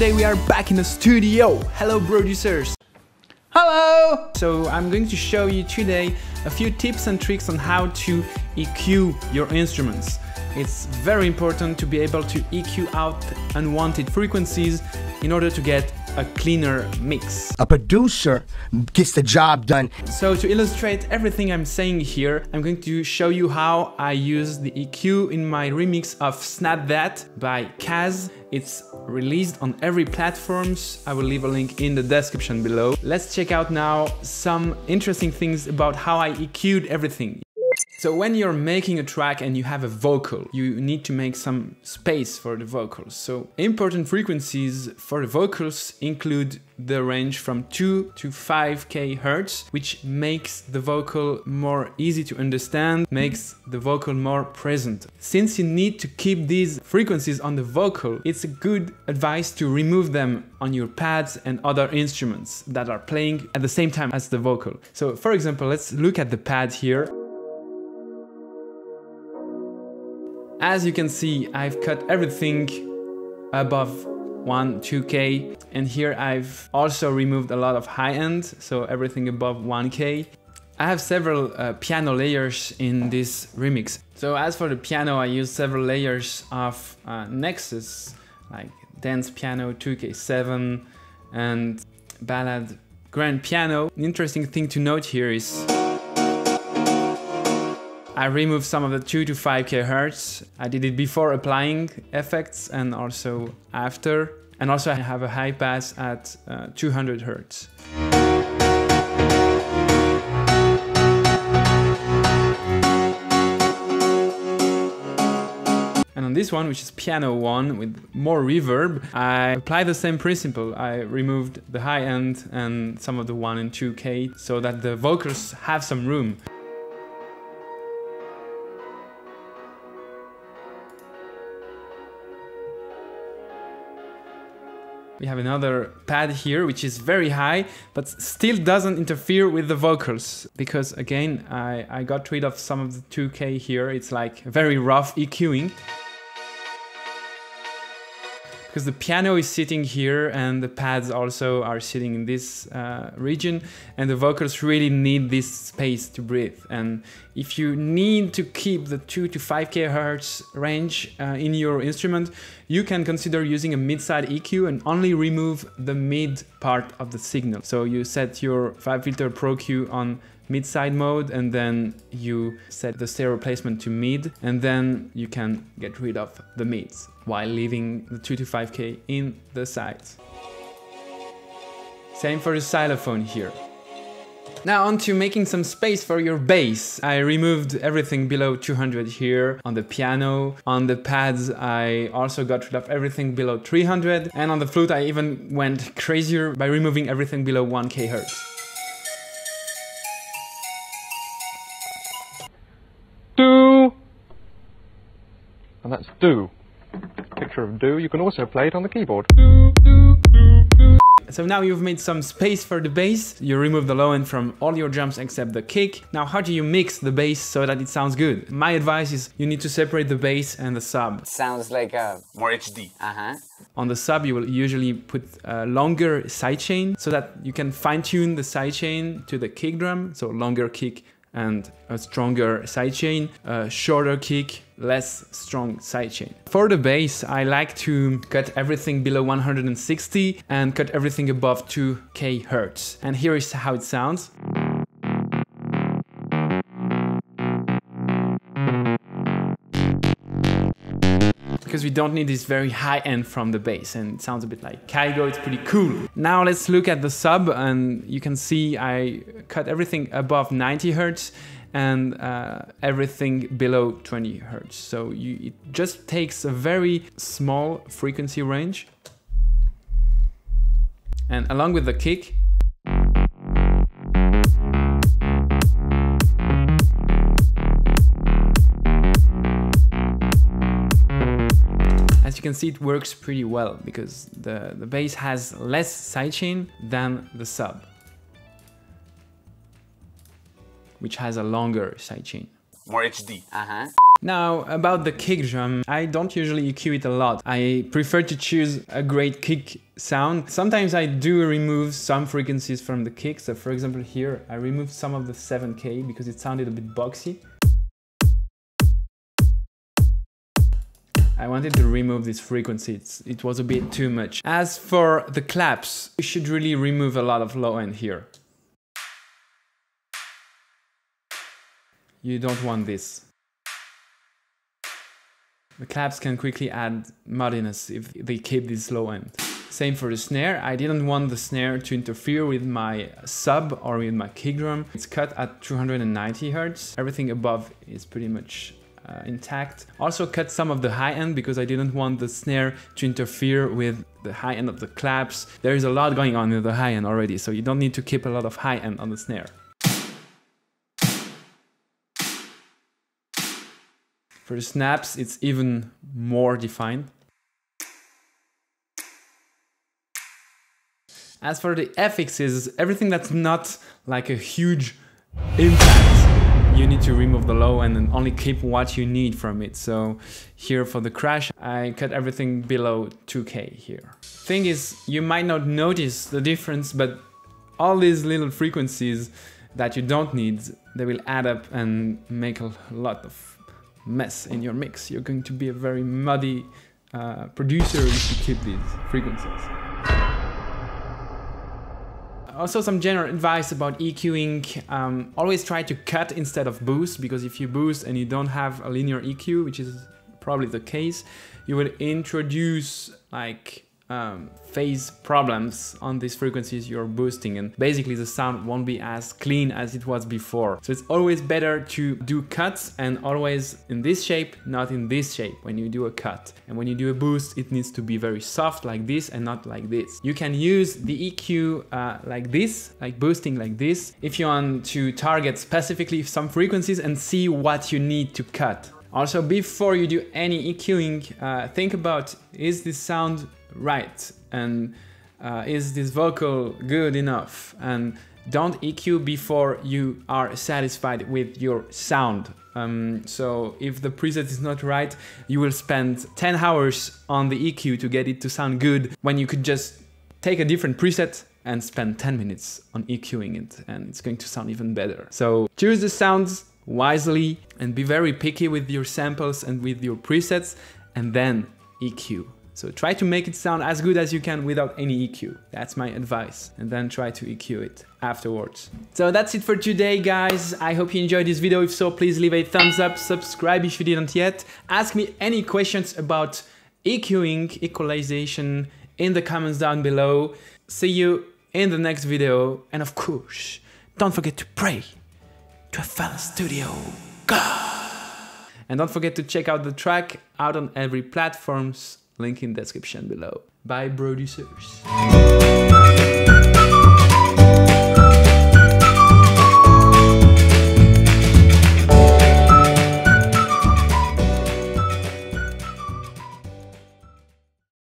today we are back in the studio. Hello producers. Hello! So I'm going to show you today a few tips and tricks on how to EQ your instruments. It's very important to be able to EQ out unwanted frequencies in order to get a cleaner mix. A producer gets the job done. So to illustrate everything I'm saying here, I'm going to show you how I use the EQ in my remix of Snap That by Kaz. It's released on every platforms. I will leave a link in the description below. Let's check out now some interesting things about how I EQ'd everything. So when you're making a track and you have a vocal, you need to make some space for the vocals. So important frequencies for the vocals include the range from 2 to 5 kHz, which makes the vocal more easy to understand, makes the vocal more present. Since you need to keep these frequencies on the vocal, it's a good advice to remove them on your pads and other instruments that are playing at the same time as the vocal. So for example, let's look at the pad here. As you can see, I've cut everything above 2K, and here I've also removed a lot of high end, so everything above 1K. I have several piano layers in this remix. So as for the piano, I use several layers of Nexus, like Dance Piano 2K7 and Ballad Grand Piano. The interesting thing to note here is I removed some of the 2 to 5 kHz. I did it before applying effects and also after. And also I have a high pass at 200 Hz. And on this one, which is piano 1 with more reverb, I apply the same principle. I removed the high end and some of the 1 and 2K so that the vocals have some room. We have another pad here, which is very high, but still doesn't interfere with the vocals. Because again, I got rid of some of the 2K here. It's like very rough EQing. Because the piano is sitting here and the pads also are sitting in this region, and the vocals really need this space to breathe. And if you need to keep the 2 to 5 kHz range in your instrument, you can consider using a mid-side EQ and only remove the mid part of the signal. So you set your FabFilter Pro Q on mid-side mode, and then you set the stereo placement to mid, and then you can get rid of the mids while leaving the 2 to 5K in the sides. Same for the xylophone here. Now on to making some space for your bass. I removed everything below 200 here on the piano. On the pads I also got rid of everything below 300, and on the flute I even went crazier by removing everything below 1 kHz. Do, and that's do. Picture of do. You can also play it on the keyboard. Do, do, do, do. So now you've made some space for the bass. You remove the low end from all your drums except the kick. Now how do you mix the bass so that it sounds good? My advice is you need to separate the bass and the sub. Sounds like a more HD. On the sub you will usually put a longer sidechain so that you can fine-tune the sidechain to the kick drum. So longer kick and a stronger sidechain, a shorter kick, less strong sidechain. For the bass, I like to cut everything below 160 and cut everything above 2 kHz. And here is how it sounds. Because we don't need this very high end from the bass, and it sounds a bit like Kygo. It's pretty cool. Now let's look at the sub, and you can see I cut everything above 90 Hz and everything below 20 Hz. So it just takes a very small frequency range, and along with the kick, as you can see, it works pretty well because the bass has less sidechain than the sub, which has a longer sidechain. More HD. Now, about the kick drum, I don't usually EQ it a lot. I prefer to choose a great kick sound. Sometimes I do remove some frequencies from the kick. So for example here, I removed some of the 7K because it sounded a bit boxy. I wanted to remove this frequency, it was a bit too much. As for the claps, you should really remove a lot of low end here. You don't want this. The claps can quickly add muddiness if they keep this low end. Same for the snare. I didn't want the snare to interfere with my sub or with my kick drum. It's cut at 290 Hz. Everything above is pretty much intact. Also cut some of the high end because I didn't want the snare to interfere with the high end of the claps. There is a lot going on with the high end already, so you don't need to keep a lot of high end on the snare. For the snaps, it's even more defined. As for the FXs, everything that's not like a huge impact, you need to remove the low end and only keep what you need from it. So here for the crash, I cut everything below 2K here. Thing is, you might not notice the difference, but all these little frequencies that you don't need, they will add up and make a lot of mess in your mix. You're going to be a very muddy producer if you keep these frequencies. Also, some general advice about EQing. Always try to cut instead of boost, because if you boost and you don't have a linear EQ, which is probably the case, you will introduce like phase problems on these frequencies you're boosting, and basically the sound won't be as clean as it was before. So it's always better to do cuts, and always in this shape, not in this shape when you do a cut. And when you do a boost, it needs to be very soft like this and not like this. You can use the EQ like this, like boosting like this, if you want to target specifically some frequencies and see what you need to cut. Also, before you do any EQing, think about, is this sound right, and is this vocal good enough? And don't EQ before you are satisfied with your sound. So if the preset is not right, you will spend 10 hours on the EQ to get it to sound good, when you could just take a different preset and spend 10 minutes on EQing it, and it's going to sound even better. So choose the sounds wisely and be very picky with your samples and with your presets, and then EQ. So try to make it sound as good as you can without any EQ. That's my advice. And then try to EQ it afterwards. So that's it for today, guys. I hope you enjoyed this video. If so, please leave a thumbs up, subscribe if you didn't yet. Ask me any questions about EQing, equalization in the comments down below. See you in the next video. And of course, don't forget to pray to a flstudio God. And don't forget to check out the track out on every platforms. Link in description below. Bye, broducers.